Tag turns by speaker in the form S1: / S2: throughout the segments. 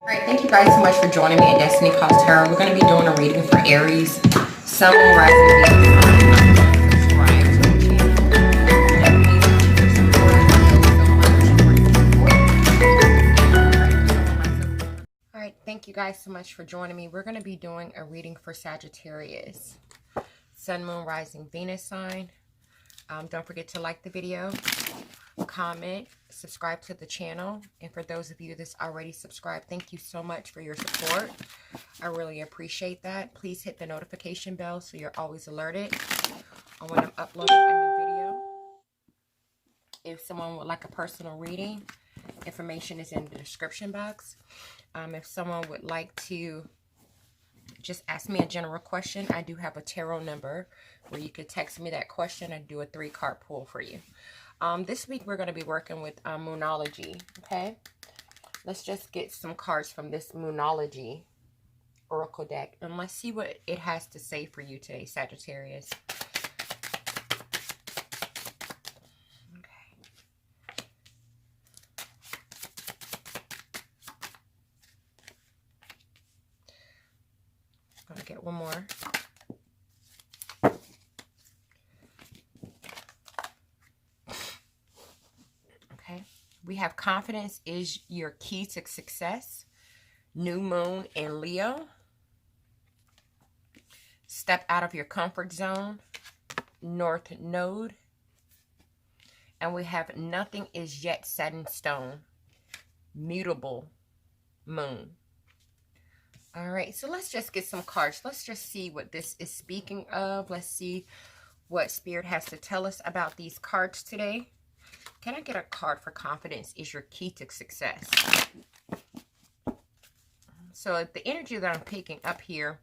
S1: Alright, thank you guys so much for joining me at Destiny Calls Tarot. We're going to be doing a reading for Aries, Sun, Moon, Rising, Venus. Subscribe to the channel. Please support. Alright, thank you guys so much for joining me. We're going to be doing a reading for Sagittarius, Sun, Moon, Rising, Venus sign. Don't forget to like the video, comment, subscribe to the channel, and for those of you that's already subscribed, thank you so much for your support. I really appreciate that. Please hit the notification bell so you're always alerted on when I'm uploading a new video. If someone would like a personal reading, information is in the description box. If someone would like to just ask me a general question, I do have a tarot number where you could text me that question and do a 3-card pull for you. This week we're going to be working with Moonology, okay? Let's just get some cards from this Moonology Oracle deck, and let's see what it has to say for you today, Sagittarius. Okay. I'm going to get one more. We have confidence is your key to success. New moon in Leo. Step out of your comfort zone. North node. And we have nothing is yet set in stone. Mutable moon. All right, so let's just get some cards. Let's just see what this is speaking of. Let's see what Spirit has to tell us about these cards today. Can I get a card for confidence is your key to success? So the energy that I'm picking up here,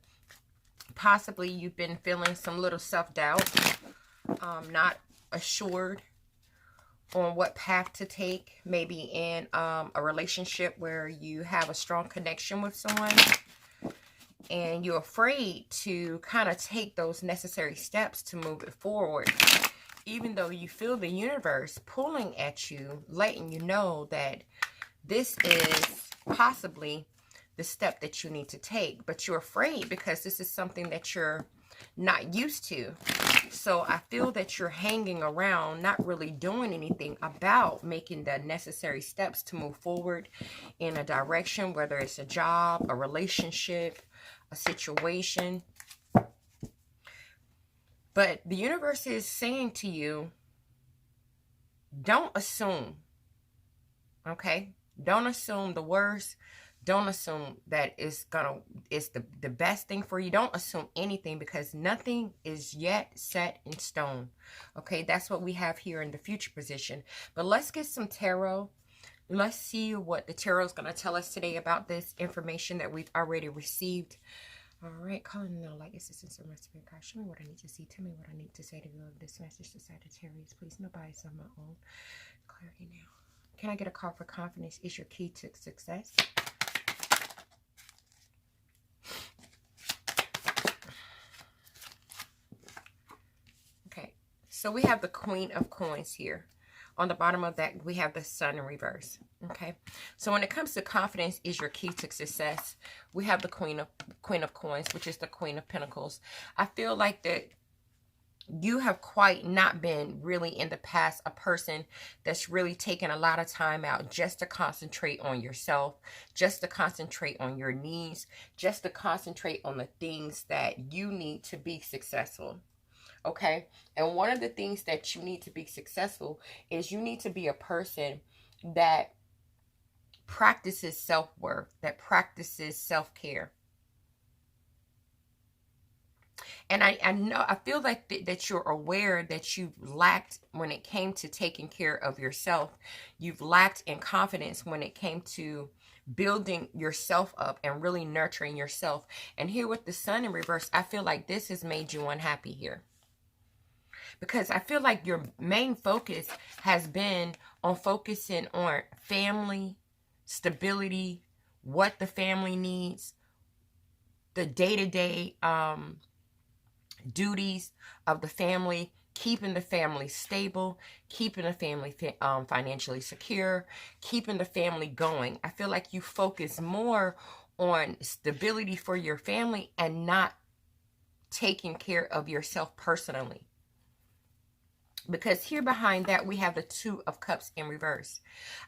S1: possibly you've been feeling some little self-doubt, not assured on what path to take, maybe in a relationship where you have a strong connection with someone and you're afraid to kind of take those necessary steps to move it forward. Even though you feel the universe pulling at you, letting you know that this is possibly the step that you need to take, but you're afraid because this is something that you're not used to. So I feel that you're hanging around, not really doing anything about making the necessary steps to move forward in a direction, whether it's a job, a relationship, a situation. But the universe is saying to you, don't assume, okay? Don't assume the worst. Don't assume that it's the best thing for you. Don't assume anything because nothing is yet set in stone, okay? That's what we have here in the future position. But let's get some tarot. Let's see what the tarot is going to tell us today about this information that we've already received. All right, calling no like assistance of my spirit guide. Show me what I need to see. Tell me what I need to say to give this message to Sagittarius. Please, no bias on my own. Clarity now. Can I get a call for confidence? Is your key to success? Okay, so we have the Queen of Coins here. On the bottom of that, we have the Sun in reverse. Okay, so when it comes to confidence is your key to success, we have the Queen of Coins, which is the Queen of Pentacles. I feel like that you have quite not been really in the past a person that's really taken a lot of time out just to concentrate on yourself, just to concentrate on your needs, just to concentrate on the things that you need to be successful. Okay, and one of the things that you need to be successful is you need to be a person that practices self-worth, that practices self-care. And I know, I feel like that you're aware that you've lacked when it came to taking care of yourself. You've lacked in confidence when it came to building yourself up and really nurturing yourself. And here with the Sun in reverse, I feel like this has made you unhappy here. Because I feel like your main focus has been on focusing on family, stability, what the family needs, the day-to-day duties of the family, keeping the family stable, keeping the family financially secure, keeping the family going. I feel like you focus more on stability for your family and not taking care of yourself personally. Because here behind that, we have the Two of Cups in reverse.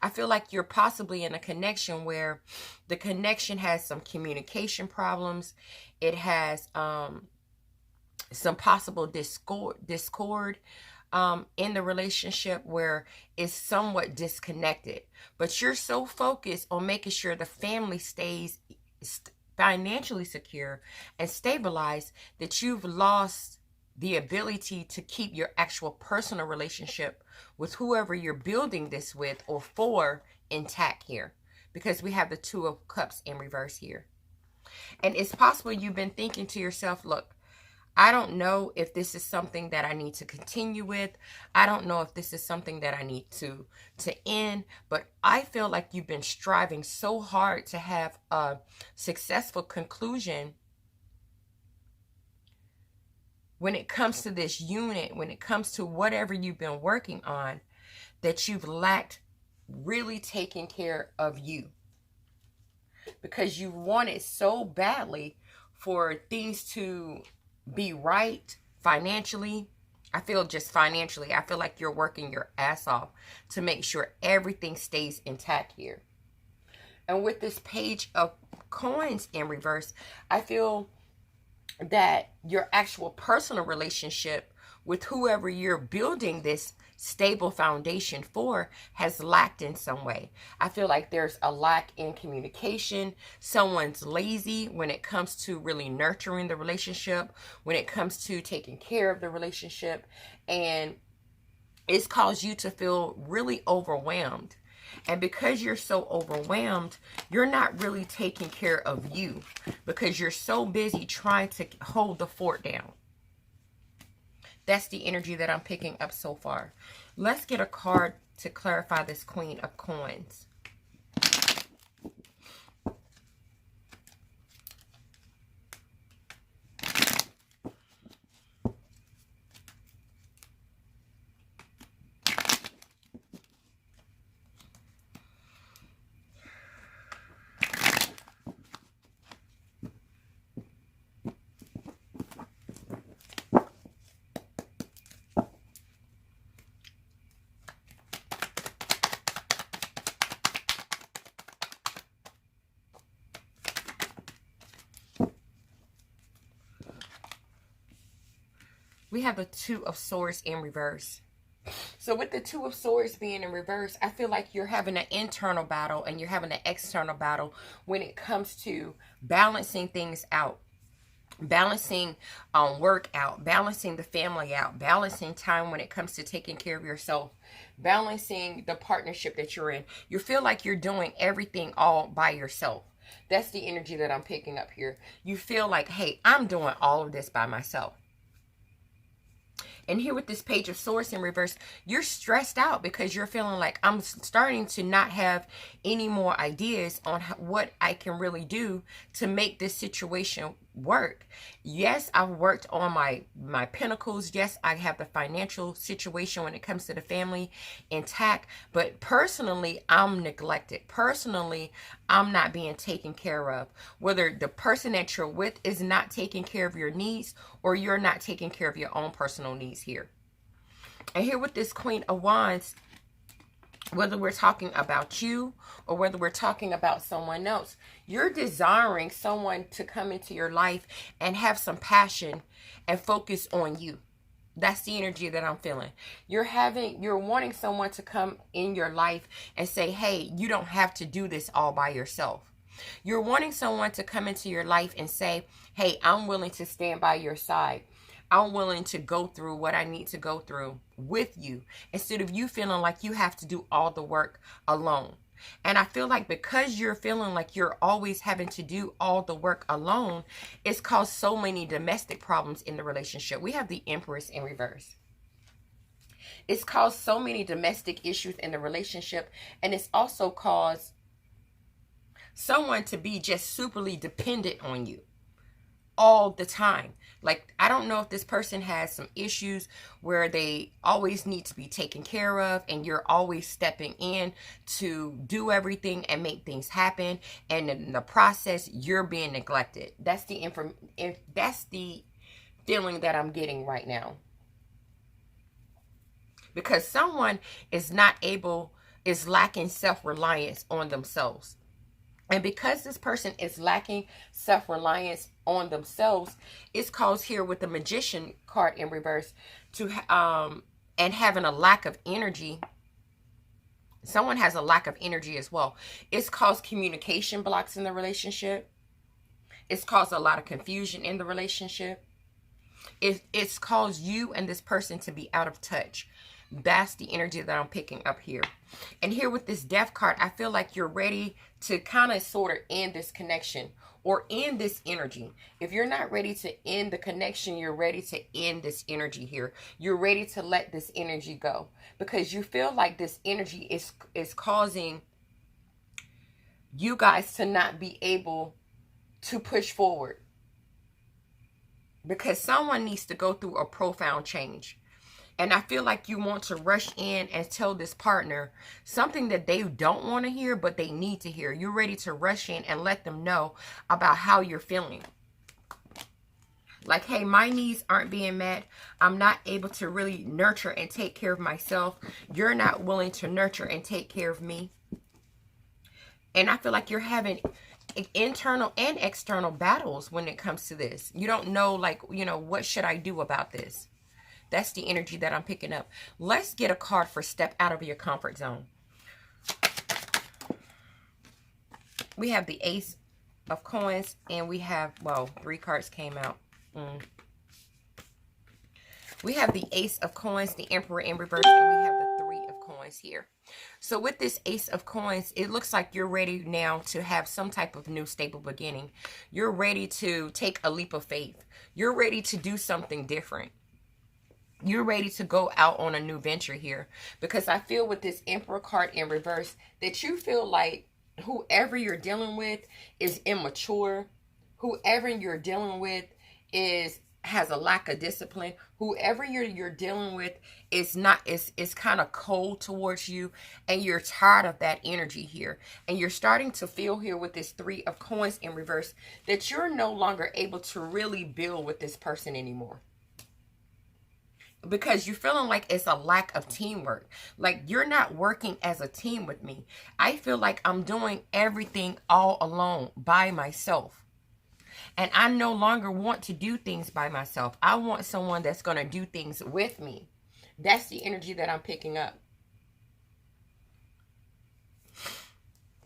S1: I feel like you're possibly in a connection where the connection has some communication problems. It has some possible discord in the relationship where it's somewhat disconnected. But you're so focused on making sure the family stays financially secure and stabilized that you've lost the ability to keep your actual personal relationship with whoever you're building this with or for intact here, because we have the Two of Cups in reverse here. And it's possible you've been thinking to yourself, look, I don't know if this is something that I need to continue with. I don't know if this is something that I need to end. But I feel like you've been striving so hard to have a successful conclusion when it comes to this unit, when it comes to whatever you've been working on, that you've lacked really taking care of you. Because you wanted so badly for things to be right financially. I feel just financially, I feel like you're working your ass off to make sure everything stays intact here. And with this Page of Coins in reverse, I feel that your actual personal relationship with whoever you're building this stable foundation for has lacked in some way. I feel like there's a lack in communication. Someone's lazy when it comes to really nurturing the relationship, when it comes to taking care of the relationship, and it's caused you to feel really overwhelmed. And because you're so overwhelmed, you're not really taking care of you because you're so busy trying to hold the fort down. That's the energy that I'm picking up so far. Let's get a card to clarify this Queen of Coins. We have the Two of Swords in reverse. So with the Two of Swords being in reverse, I feel like you're having an internal battle and you're having an external battle when it comes to balancing things out. Balancing work out, balancing the family out, balancing time when it comes to taking care of yourself, balancing the partnership that you're in. You feel like you're doing everything all by yourself. That's the energy that I'm picking up here. You feel like, hey, I'm doing all of this by myself. And here with this Page of Swords in reverse, you're stressed out because you're feeling like I'm starting to not have any more ideas on what I can really do to make this situation work. Yes, I've worked on my pinnacles. Yes, I have the financial situation when it comes to the family intact. But personally, I'm neglected. Personally, I'm not being taken care of. Whether the person that you're with is not taking care of your needs or you're not taking care of your own personal needs here. And here with this Queen of Wands, whether we're talking about you or whether we're talking about someone else, you're desiring someone to come into your life and have some passion and focus on you. That's the energy that I'm feeling. You're wanting someone to come in your life and say, hey, you don't have to do this all by yourself. You're wanting someone to come into your life and say, hey, I'm willing to stand by your side. I'm willing to go through what I need to go through with you, instead of you feeling like you have to do all the work alone. And I feel like because you're feeling like you're always having to do all the work alone, it's caused so many domestic problems in the relationship. We have the Empress in reverse. It's caused so many domestic issues in the relationship, and it's also caused someone to be just superly dependent on you. all the time. Like, I don't know if this person has some issues where they always need to be taken care of, and you're always stepping in to do everything and make things happen, and in the process you're being neglected. That's the feeling that I'm getting right now. Because someone is lacking self-reliance on themselves. And because this person is lacking self-reliance on themselves, it's caused here with the Magician card in reverse to and having a lack of energy. Someone has a lack of energy as well. It's caused communication blocks in the relationship. It's caused a lot of confusion in the relationship. It's caused you and this person to be out of touch. That's the energy that I'm picking up here. And here with this Death card, I feel like you're ready to kind of sort of end this connection or end this energy. If you're not ready to end the connection, you're ready to end this energy here. You're ready to let this energy go because you feel like this energy is causing you guys to not be able to push forward, because someone needs to go through a profound change. And I feel like you want to rush in and tell this partner something that they don't want to hear, but they need to hear. You're ready to rush in and let them know about how you're feeling. Like, hey, my needs aren't being met. I'm not able to really nurture and take care of myself. You're not willing to nurture and take care of me. And I feel like you're having internal and external battles when it comes to this. You don't know, like, you know, what should I do about this? That's the energy that I'm picking up. Let's get a card for step out of your comfort zone. We have the Ace of Coins, and we have, well, 3 cards came out. We have the Ace of Coins, the Emperor in reverse, and we have the 3 of Coins here. So with this Ace of Coins, it looks like you're ready now to have some type of new stable beginning. You're ready to take a leap of faith. You're ready to do something different. You're ready to go out on a new venture here, because I feel with this Emperor card in reverse that you feel like whoever you're dealing with is immature. Whoever you're dealing with has a lack of discipline. Whoever you're dealing with is kind of cold towards you, and you're tired of that energy here. And you're starting to feel here with this 3 of Coins in reverse that you're no longer able to really build with this person anymore, because you're feeling like it's a lack of teamwork. Like, you're not working as a team with me. I feel like I'm doing everything all alone by myself. And I no longer want to do things by myself. I want someone that's going to do things with me. That's the energy that I'm picking up.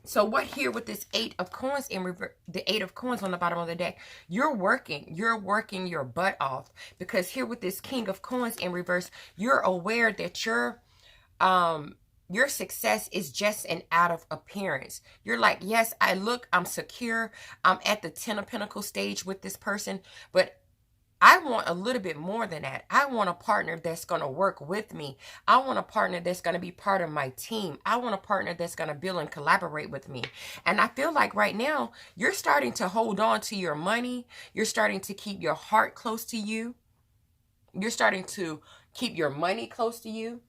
S1: So what here with this 8 of Coins in reverse, the 8 of Coins on the bottom of the deck, you're working your butt off, because here with this King of Coins in reverse, you're aware that your success is just an out of appearance. You're like, yes, I'm secure. I'm at the 10 of Pentacles stage with this person, but I want a little bit more than that. I want a partner that's going to work with me. I want a partner that's going to be part of my team. I want a partner that's going to build and collaborate with me. And I feel like right now, you're starting to hold on to your money. You're starting to keep your heart close to you. You're starting to keep your money close to you.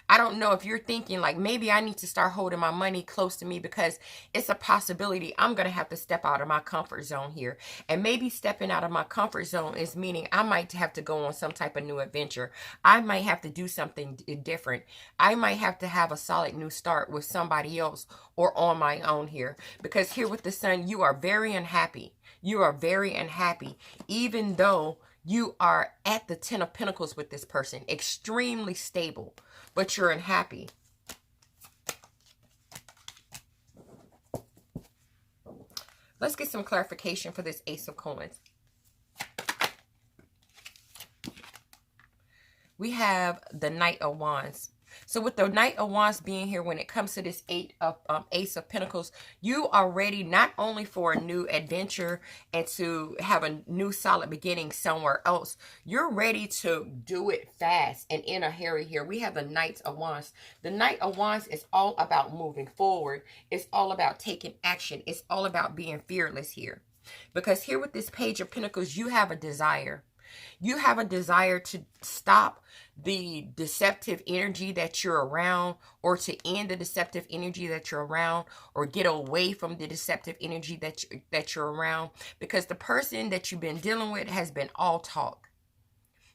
S1: I don't know if you're thinking like, maybe I need to start holding my money close to me, because it's a possibility I'm going to have to step out of my comfort zone here. And maybe stepping out of my comfort zone is meaning I might have to go on some type of new adventure. I might have to do something different. I might have to have a solid new start with somebody else or on my own here. Because here with the Sun, you are very unhappy. You are very unhappy, even though you are at the 10 of Pentacles with this person, extremely stable, but you're unhappy. Let's get some clarification for this Ace of Coins. We have the Knight of Wands. So with the Knight of Wands being here, when it comes to this Ace of Pentacles, you are ready not only for a new adventure and to have a new solid beginning somewhere else. You're ready to do it fast and in a hurry here. We have the Knight of Wands. The Knight of Wands is all about moving forward. It's all about taking action. It's all about being fearless here. Because here with this Page of Pentacles, you have a desire. You have a desire to stop the deceptive energy that you're around, or to end the deceptive energy that you're around, or get away from the deceptive energy that you're around. Because the person that you've been dealing with has been all talk.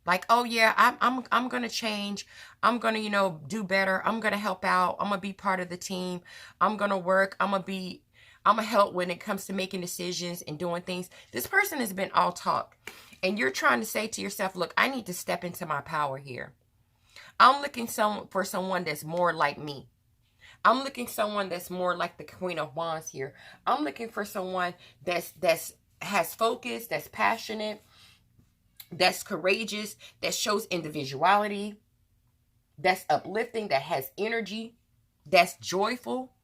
S1: Like, oh yeah, I'm going to change. I'm going to, you know, do better. I'm going to help out. I'm going to be part of the team. I'm going to work. I'm going to help when it comes to making decisions and doing things. This person has been all talk. And you're trying to say to yourself, look, I need to step into my power here. I'm looking for someone that's more like me. I'm looking for someone that's more like the Queen of Wands here. I'm looking for someone that's has focus, that's passionate, that's courageous, that shows individuality, that's uplifting, that has energy, that's joyful.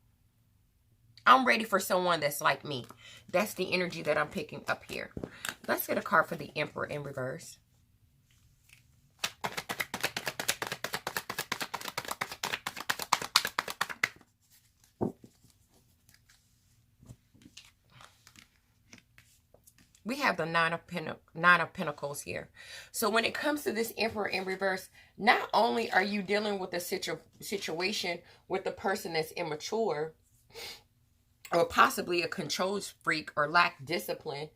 S1: I'm ready for someone that's like me. That's the energy that I'm picking up here. Let's get a card for the Emperor in reverse. We have the Nine of Pentacles here. So when it comes to this Emperor in reverse, not only are you dealing with a situation with the person that's immature, or possibly a control freak, or lack discipline,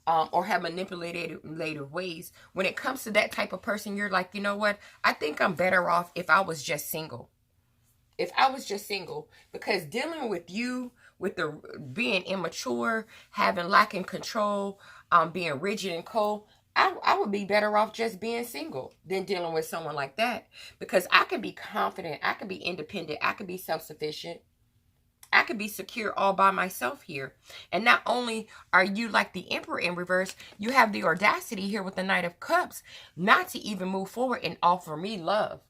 S1: or have manipulated ways. When it comes to that type of person, you're like, you know what? I think I'm better off if I was just single. If I was just single. Because dealing with you, with the being immature, lacking control, being rigid and cold, I would be better off just being single than dealing with someone like that. Because I can be confident, I can be independent, I can be self-sufficient. I could be secure all by myself here. And not only are you like the Emperor in reverse, you have the audacity here with the Knight of Cups not to even move forward and offer me love.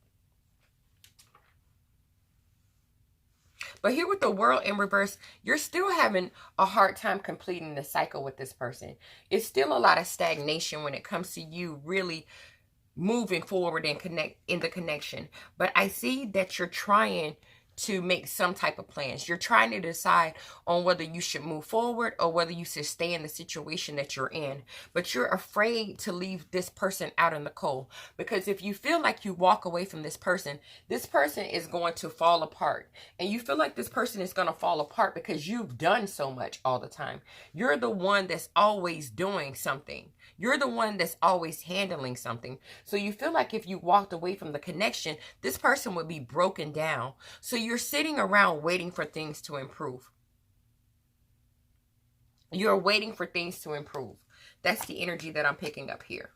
S1: But here with the World in reverse, you're still having a hard time completing the cycle with this person. It's still a lot of stagnation when it comes to you really moving forward and in the connection. But I see that you're trying to make some type of plans. You're trying to decide on whether you should move forward or whether you should stay in the situation that you're in. But you're afraid to leave this person out in the cold. Because if you feel like you walk away from this person is going to fall apart. And you feel like this person is going to fall apart because you've done so much all the time. You're the one that's always doing something. You're the one that's always handling something. So you feel like if you walked away from the connection, this person would be broken down. So you're sitting around waiting for things to improve. You're waiting for things to improve. That's the energy that I'm picking up here.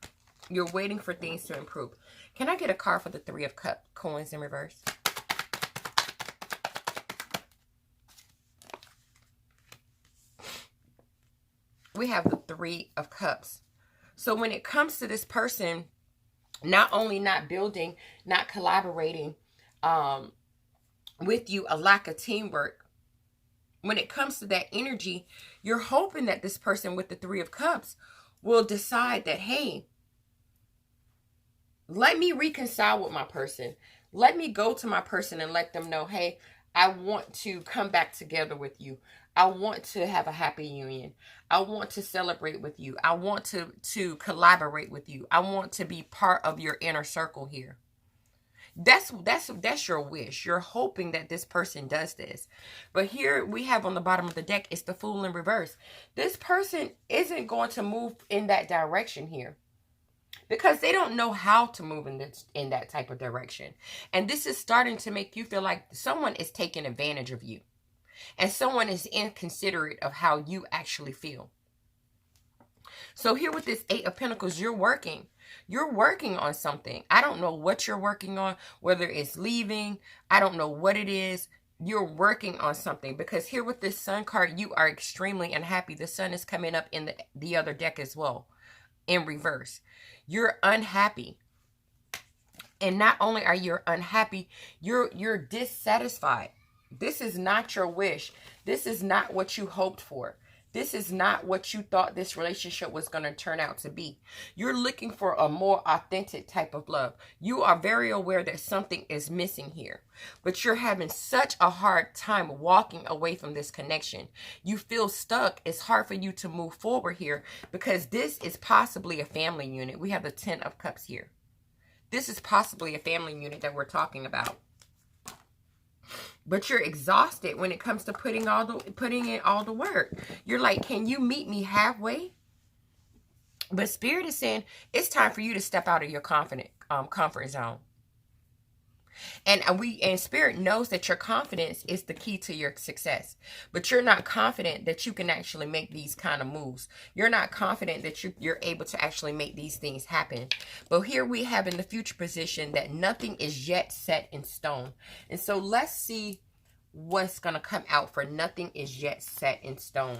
S1: You're waiting for things to improve. Can I get a card for the Three of Coins in reverse? We have the Three of Cups. So when it comes to this person, not only not building, not collaborating with you, a lack of teamwork, when it comes to that energy, you're hoping that this person with the Three of Cups will decide that, hey, let me reconcile with my person. Let me go to my person and let them know, hey, I want to come back together with you. I want to have a happy union. I want to celebrate with you. I want to collaborate with you. I want to be part of your inner circle here. That's your wish. You're hoping that this person does this. But here we have on the bottom of the deck, it's the Fool in reverse. This person isn't going to move in that direction here, because they don't know how to move in that type of direction. And this is starting to make you feel like someone is taking advantage of you. And someone is inconsiderate of how you actually feel. So here with this Eight of Pentacles, you're working. You're working on something. I don't know what you're working on, whether it's leaving. I don't know what it is. You're working on something, because here with this Sun card, you are extremely unhappy. The Sun is coming up in the other deck as well, in reverse. You're unhappy. And not only are you unhappy, you're dissatisfied. This is not your wish. This is not what you hoped for. This is not what you thought this relationship was going to turn out to be. You're looking for a more authentic type of love. You are very aware that something is missing here, but you're having such a hard time walking away from this connection. You feel stuck. It's hard for you to move forward here because this is possibly a family unit. We have the 10 of Cups here. This is possibly a family unit that we're talking about. But you're exhausted when it comes to putting in all the work. You're like, can you meet me halfway? But Spirit is saying it's time for you to step out of your comfort zone. And Spirit knows that your confidence is the key to your success. But you're not confident that you can actually make these kind of moves. You're not confident that you're able to actually make these things happen. But here we have in the future position that nothing is yet set in stone. And so let's see what's going to come out for nothing is yet set in stone.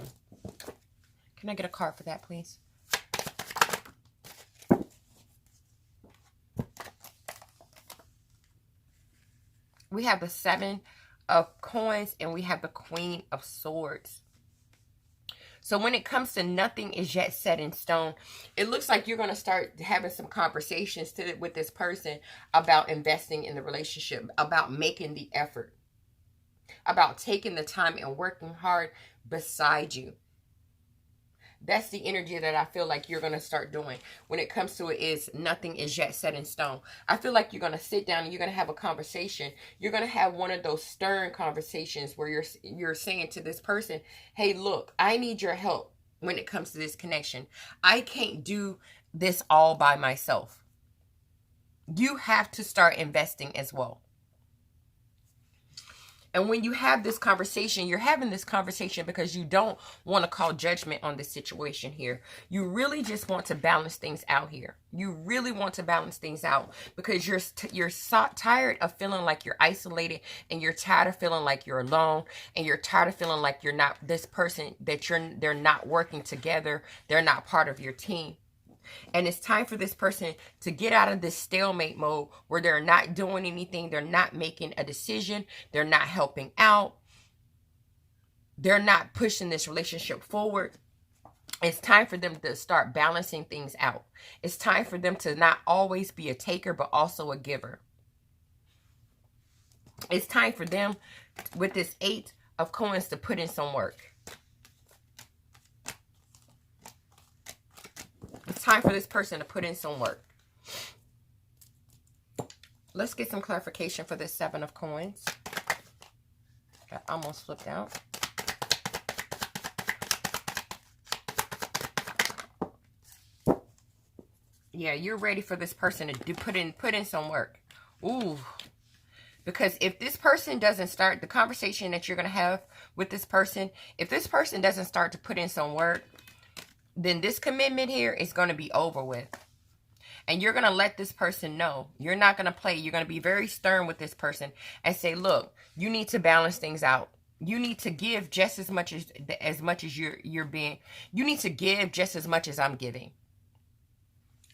S1: Can I get a card for that, please? We have the 7 of Coins and we have the Queen of Swords. So when it comes to nothing is yet set in stone, it looks like you're going to start having some conversations with this person about investing in the relationship, about making the effort, about taking the time and working hard beside you. That's the energy that I feel like you're going to start doing when it comes to it. Is nothing is yet set in stone. I feel like you're going to sit down and you're going to have a conversation. You're going to have one of those stern conversations where you're saying to this person, hey, look, I need your help when it comes to this connection. I can't do this all by myself. You have to start investing as well. And when you have this conversation, you're having this conversation because you don't want to call judgment on this situation here. You really just want to balance things out here. You really want to balance things out because you're so tired of feeling like you're isolated, and you're tired of feeling like you're alone, and you're tired of feeling like you're not this person, that they're not working together. They're not part of your team. And it's time for this person to get out of this stalemate mode where they're not doing anything. They're not making a decision. They're not helping out. They're not pushing this relationship forward. It's time for them to start balancing things out. It's time for them to not always be a taker, but also a giver. It's time for them, with this 8 of Coins, to put in some work. It's time for this person to put in some work. Let's get some clarification for this 7 of Coins. That almost flipped out. Yeah, you're ready for this person to put in some work. Ooh. Because if this person doesn't start the conversation that you're going to have with this person, if this person doesn't start to put in some work, then this commitment here is going to be over with. And you're going to let this person know. You're not going to play. You're going to be very stern with this person and say, look, you need to balance things out. You need to give just as much as you're being. You need to give just as much as I'm giving.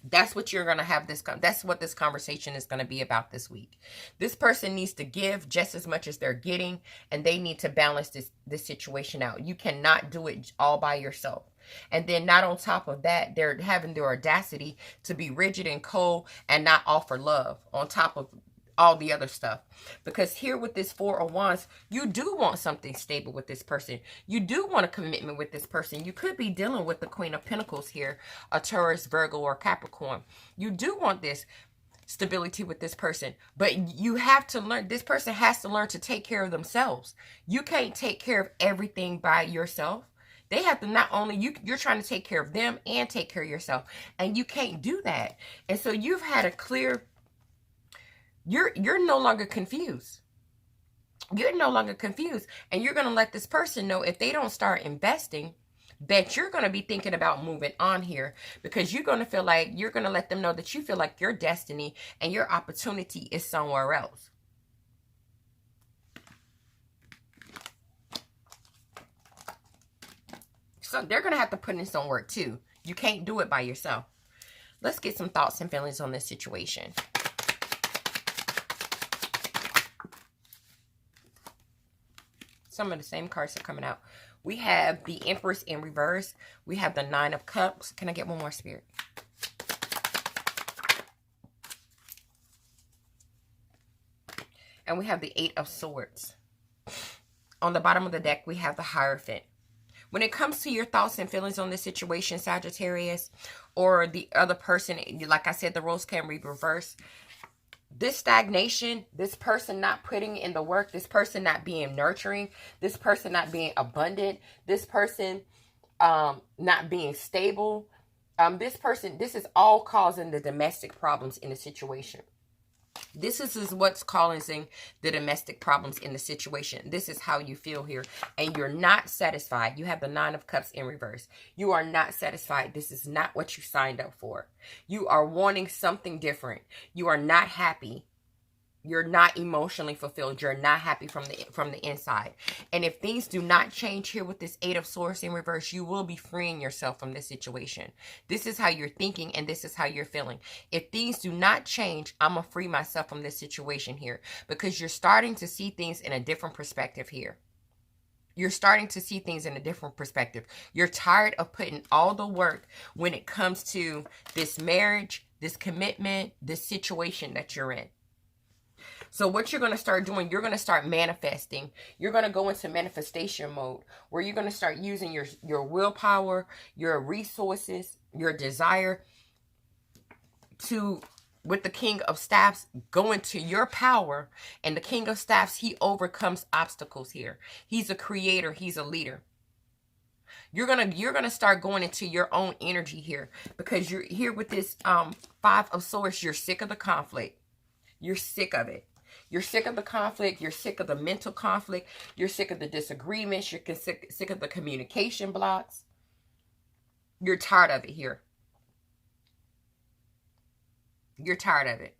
S1: That's what you're going to have that's what this conversation is going to be about this week. This person needs to give just as much as they're getting, and they need to balance this situation out. You cannot do it all by yourself. And then not on top of that, they're having the audacity to be rigid and cold and not offer love on top of all the other stuff. Because here with this 4 of Wands, you do want something stable with this person. You do want a commitment with this person. You could be dealing with the Queen of Pentacles here, a Taurus, Virgo, or Capricorn. You do want this stability with this person, but you have to learn, this person has to learn to take care of themselves. You can't take care of everything by yourself. They have to not only, you're trying to take care of them and take care of yourself, and you can't do that. And so you've had a clear, you're no longer confused. You're no longer confused. And you're going to let this person know, if they don't start investing, that you're going to be thinking about moving on here, because you're going to feel like, you're going to let them know that you feel like your destiny and your opportunity is somewhere else. So they're going to have to put in some work too. You can't do it by yourself. Let's get some thoughts and feelings on this situation. Some of the same cards are coming out. We have the Empress in reverse. We have the Nine of Cups. Can I get one more, Spirit? And we have the Eight of Swords. On the bottom of the deck, we have the Hierophant. When it comes to your thoughts and feelings on this situation, Sagittarius, or the other person, like I said, the Rose can be reversed. This stagnation, this person not putting in the work, this person not being nurturing, this person not being abundant, this person not being stable, this is all causing the domestic problems in the situation. This is what's causing the domestic problems in the situation. This is how you feel here. And you're not satisfied. You have the Nine of Cups in reverse. You are not satisfied. This is not what you signed up for. You are wanting something different. You are not happy. You're not emotionally fulfilled. You're not happy from the inside. And if things do not change here with this Eight of Swords in reverse, you will be freeing yourself from this situation. This is how you're thinking and this is how you're feeling. If things do not change, I'm going to free myself from this situation here, because you're starting to see things in a different perspective here. You're starting to see things in a different perspective. You're tired of putting all the work when it comes to this marriage, this commitment, this situation that you're in. So what you're going to start doing, you're going to start manifesting. You're going to go into manifestation mode where you're going to start using your willpower, your resources, your desire to, with the King of Staffs, go into your power. And the King of Staffs, he overcomes obstacles here. He's a creator. He's a leader. You're gonna start going into your own energy here, because you're here with this Five of Swords. You're sick of the conflict. You're sick of it. You're sick of the conflict. You're sick of the mental conflict. You're sick of the disagreements. You're sick of the communication blocks. You're tired of it here. You're tired of it.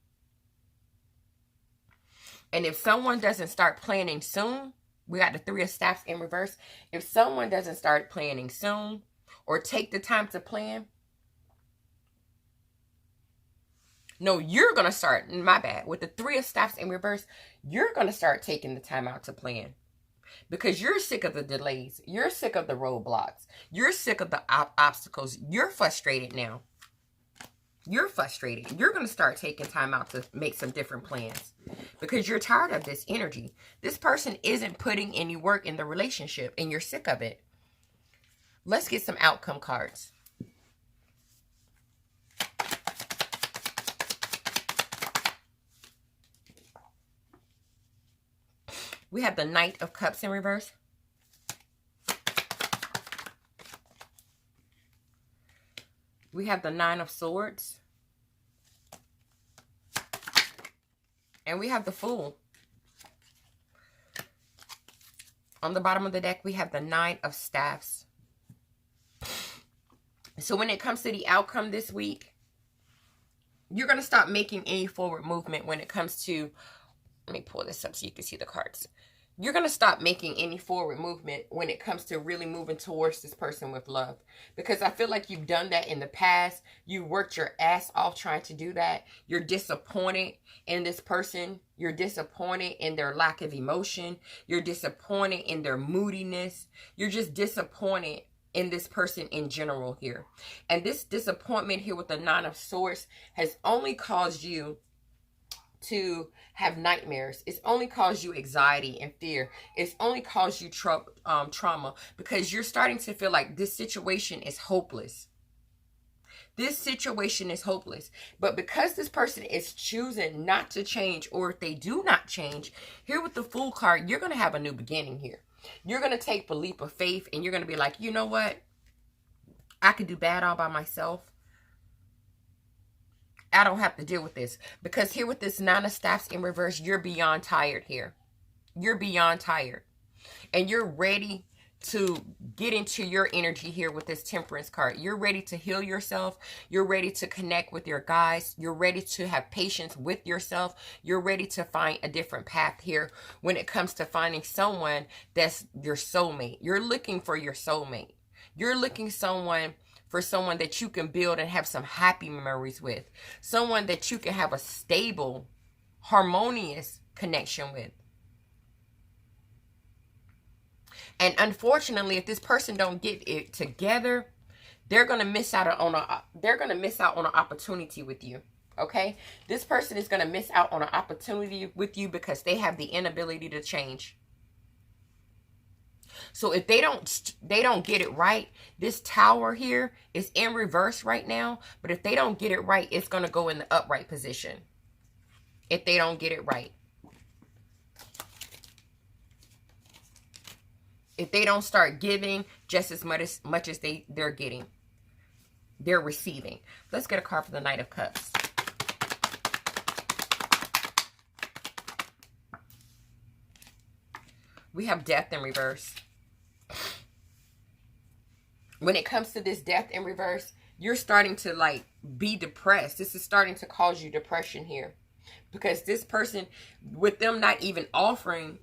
S1: And if someone doesn't start planning soon, we got the Three of Staffs in reverse. If someone doesn't start planning soon or take the time to plan, no, you're going to start, my bad, with the Three of Staffs in reverse, you're going to start taking the time out to plan. Because you're sick of the delays. You're sick of the roadblocks. You're sick of the obstacles. You're frustrated now. You're frustrated. You're going to start taking time out to make some different plans. Because you're tired of this energy. This person isn't putting any work in the relationship, and you're sick of it. Let's get some outcome cards. We have the Knight of Cups in reverse. We have the Nine of Swords. And we have the Fool. On the bottom of the deck, we have the Nine of Staffs. So when it comes to the outcome this week, you're going to stop making any forward movement when it comes to, let me pull this up so you can see the cards. You're going to stop making any forward movement when it comes to really moving towards this person with love. Because I feel like you've done that in the past. You worked your ass off trying to do that. You're disappointed in this person. You're disappointed in their lack of emotion. You're disappointed in their moodiness. You're just disappointed in this person in general here. And this disappointment here with the Nine of Swords has only caused you to have nightmares. It's only caused you anxiety and fear. It's only caused you trauma, because you're starting to feel like this situation is hopeless. This situation is hopeless. But because this person is choosing not to change, or if they do not change, here with the Fool card, you're going to have a new beginning here. You're going to take the leap of faith, and you're going to be like, you know what? I could do bad all by myself. I don't have to deal with this. Because here with this Nine of Staffs in reverse, you're beyond tired here. You're beyond tired. And you're ready to get into your energy here with this Temperance card. You're ready to heal yourself. You're ready to connect with your guides. You're ready to have patience with yourself. You're ready to find a different path here when it comes to finding someone that's your soulmate. You're looking for your soulmate. You're looking for someone that you can build and have some happy memories with. Someone that you can have a stable, harmonious connection with. And unfortunately, if this person don't get it together, they're going to miss out on an opportunity with you. Okay? This person is going to miss out on an opportunity with you because they have the inability to change. So if they don't get it right, this tower here is in reverse right now, but if they don't get it right, it's going to go in the upright position. If they don't get it right. If they don't start giving just as much as they're getting, they're receiving. Let's get a card for the Knight of Cups. We have Death in reverse. When it comes to this Death in reverse, you're starting to like be depressed. This is starting to cause you depression here. Because this person, with them not even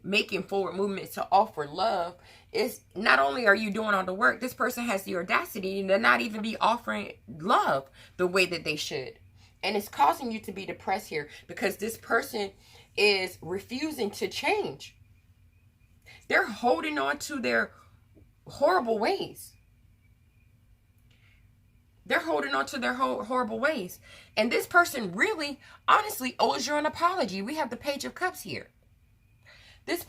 S1: making forward movements to offer love, is not only are you doing all the work, this person has the audacity to not even be offering love the way that they should. And it's causing you to be depressed here because this person is refusing to change. They're holding on to their horrible ways. They're holding on to their horrible ways. And this person really, honestly, owes you an apology. We have the Page of Cups here. This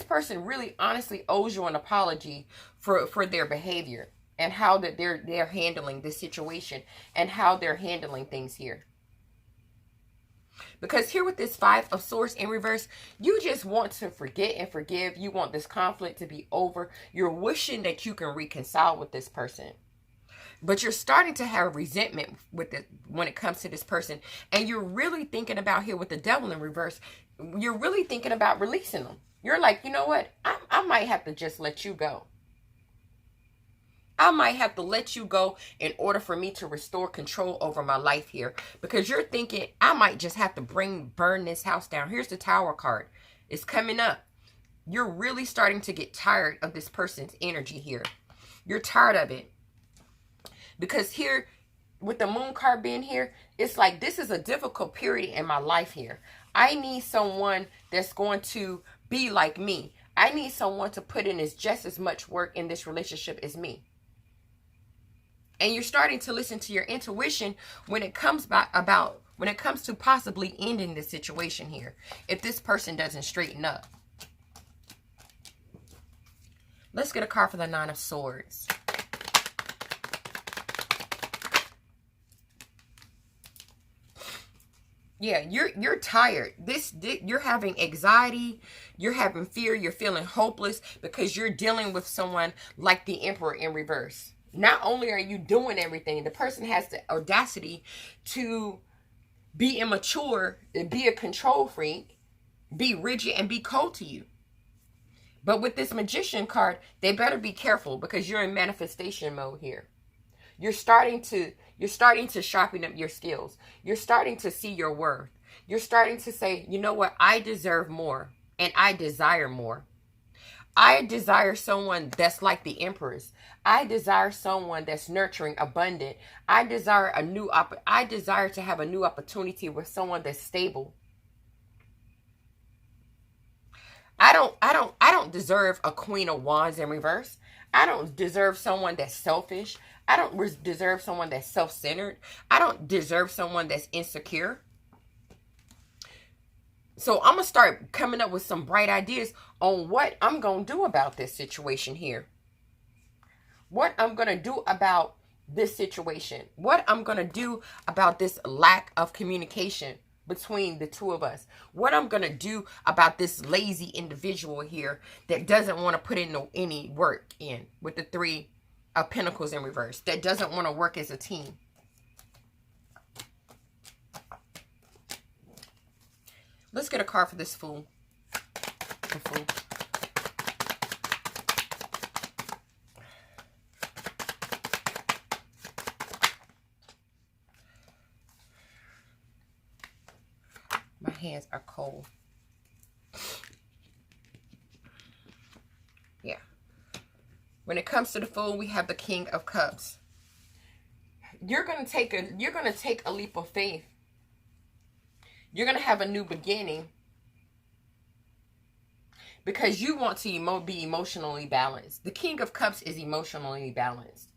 S1: person really, honestly owes you an apology for their behavior and how that they're handling this situation and how they're handling things here. Because here with this Five of Swords in reverse, you just want to forget and forgive. You want this conflict to be over. You're wishing that you can reconcile with this person. But you're starting to have resentment with it when it comes to this person. And you're really thinking about here with the Devil in reverse, you're really thinking about releasing them. You're like, you know what? I might have to just let you go. I might have to let you go in order for me to restore control over my life here. Because you're thinking, I might just have to burn this house down. Here's the Tower card. It's coming up. You're really starting to get tired of this person's energy here. You're tired of it. Because here, with the Moon card being here, it's like this is a difficult period in my life here. I need someone that's going to be like me. I need someone to put in just as much work in this relationship as me. And you're starting to listen to your intuition when it comes to possibly ending this situation here. If this person doesn't straighten up. Let's get a card for the Nine of Swords. Yeah, you're tired. You're having anxiety, you're having fear, you're feeling hopeless because you're dealing with someone like the Emperor in reverse. Not only are you doing everything, the person has the audacity to be immature, be a control freak, be rigid, and be cold to you. But with this Magician card, they better be careful because you're in manifestation mode here. You're starting to sharpen up your skills. You're starting to see your worth. You're starting to say, you know what? I deserve more and I desire more. I desire someone that's like the Empress. I desire someone that's nurturing, abundant. I desire to have a new opportunity with someone that's stable. I don't deserve a Queen of Wands in reverse. I don't deserve someone that's selfish. I don't deserve someone that's self-centered. I don't deserve someone that's insecure. So I'm going to start coming up with some bright ideas on what I'm going to do about this situation here. What I'm going to do about this situation. What I'm going to do about this lack of communication between the two of us. What I'm going to do about this lazy individual here that doesn't want to put in any work in with the Three of Pentacles in reverse. That doesn't want to work as a team. Let's get a card for this Fool. The Fool. My hands are cold. Yeah. When it comes to the Fool, we have the King of Cups. You're gonna take a leap of faith. You're gonna have a new beginning. Because you want to be emotionally balanced. The King of Cups is emotionally balanced.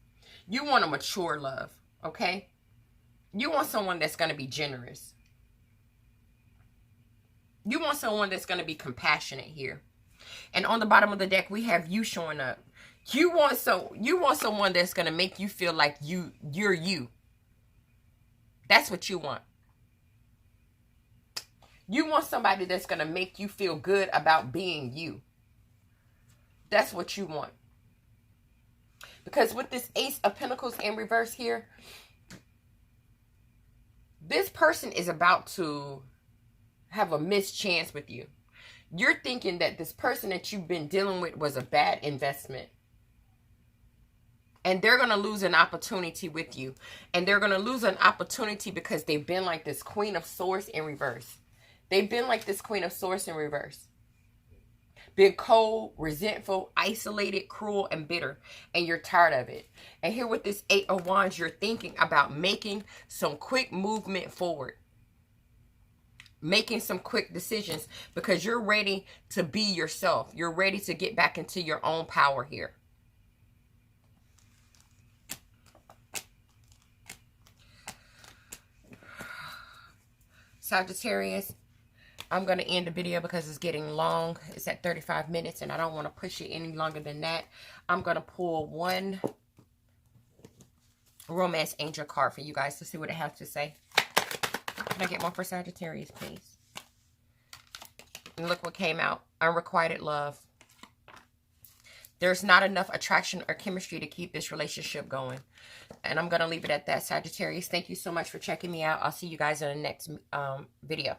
S1: You want a mature love, okay? You want someone that's going to be generous. You want someone that's going to be compassionate here. And on the bottom of the deck, we have you showing up. You want someone that's going to make you feel like you're you. That's what you want. You want somebody that's going to make you feel good about being you. That's what you want. Because with this Ace of Pentacles in reverse here, this person is about to have a mischance with you. You're thinking that this person that you've been dealing with was a bad investment. And they're going to lose an opportunity with you. And they're going to lose an opportunity because they've been like this Queen of Swords in reverse. They've been like this Queen of Swords in reverse. Been cold, resentful, isolated, cruel, and bitter. And you're tired of it. And here with this 8 of Wands, you're thinking about making some quick movement forward. Making some quick decisions because you're ready to be yourself. You're ready to get back into your own power here. Sagittarius, I'm going to end the video because it's getting long. It's at 35 minutes and I don't want to push it any longer than that. I'm going to pull one romance angel card for you guys to see what it has to say. Can I get one for Sagittarius, please? And look what came out. Unrequited love. There's not enough attraction or chemistry to keep this relationship going. And I'm going to leave it at that, Sagittarius. Thank you so much for checking me out. I'll see you guys in the next video.